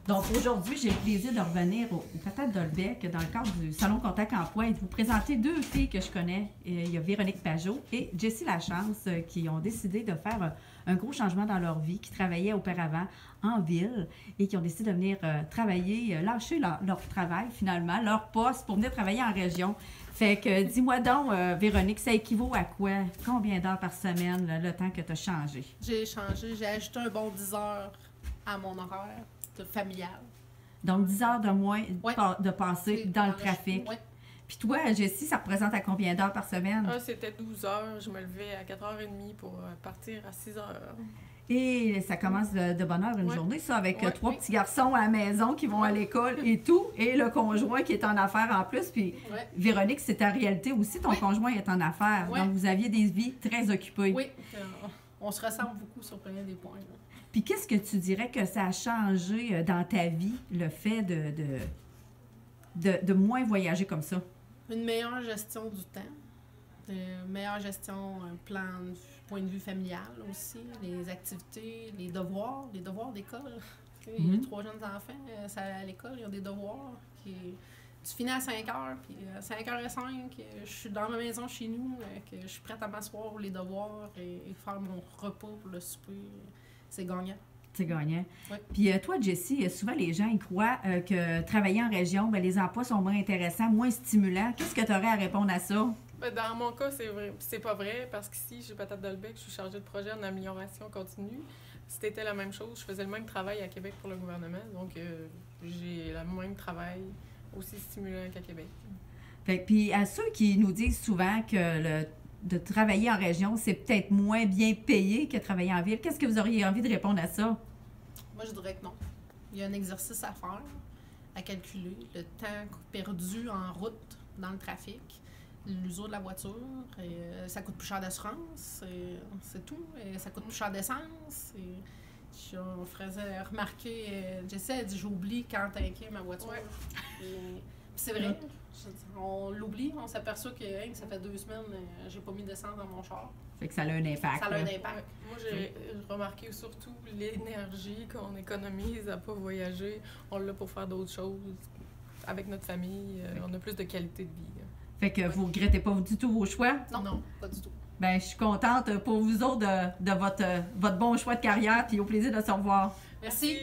Donc aujourd'hui, j'ai le plaisir de revenir au Patate Dolbec dans le cadre du Salon Contact Emploi et de vous présenter deux filles que je connais. Il y a Véronique Pajot et Jessie Lachance qui ont décidé de faire un gros changement dans leur vie, qui travaillaient auparavant en ville et qui ont décidé de venir travailler, lâcher leur travail finalement, leur poste pour venir travailler en région. Fait que dis-moi donc, Véronique, ça équivaut à quoi? Combien d'heures par semaine, là, le temps que tu as changé? J'ai changé, j'ai ajouté un bon 10 heures à mon horaire familial. Donc 10 heures de moins Ouais. de passer dans le trafic. Ouais. Puis toi, Jessie, ça représente à combien d'heures par semaine? Ah, c'était 12 heures. Je me levais à 4h30 pour partir à 6 heures. Et ça commence de bonne heure une Ouais. journée, ça, avec Ouais, trois oui. petits garçons à la maison qui vont à l'école et tout, et le conjoint qui est en affaires en plus. Puis Ouais. Véronique, c'est ta réalité aussi, ton Oui. conjoint est en affaires. Ouais. Donc vous aviez des vies très occupées. Oui, on se ressemble beaucoup sur plein des points. Là. Puis qu'est-ce que tu dirais que ça a changé dans ta vie, le fait de moins voyager comme ça? Une meilleure gestion du temps, meilleure gestion, point de vue familial aussi, les activités, les devoirs d'école. Il y a 3 jeunes enfants, ça à l'école, ils ont des devoirs. Tu finis à 5 heures, puis à 5h05, je suis dans ma maison chez nous, que je suis prête à m'asseoir pour les devoirs et faire mon repas pour le souper. C'est gagnant. C'est gagnant. Oui. Puis toi, Jessie, souvent les gens ils croient que travailler en région, ben, les emplois sont moins intéressants, moins stimulants. Qu'est-ce que tu aurais à répondre à ça? Ben, dans mon cas, c'est pas vrai, parce qu'ici, chez Patate Dolbec, je suis chargée de projet en amélioration continue. C'était la même chose. Je faisais le même travail à Québec pour le gouvernement, donc j'ai le même travail aussi stimulant qu'à Québec. Fait, puis à ceux qui nous disent souvent que de travailler en région, c'est peut-être moins bien payé que travailler en ville, qu'est-ce que vous auriez envie de répondre à ça? Moi, je dirais que non. Il y a un exercice à faire, à calculer, le temps perdu en route dans le trafic, l'usure de la voiture, ça coûte plus cher d'assurance, c'est tout, ça coûte plus cher d'essence. On faisait remarquer, Jessie a dit j'oublie quand t'inquiète ma voiture. Ouais. Puis c'est vrai, on l'oublie, on s'aperçoit que ça fait 2 semaines, j'ai pas mis d'essence dans mon char. Fait que ça a un impact. Ça a un là. impact. Ouais. Moi, j'ai remarqué surtout l'énergie qu'on économise à pas voyager. On l'a pour faire d'autres choses avec notre famille. On a plus de qualité de vie. Là. Fait que vous regrettez pas du tout vos choix? Non, pas du tout. Ben, je suis contente pour vous autres de votre bon choix de carrière, puis au plaisir de se revoir. Merci.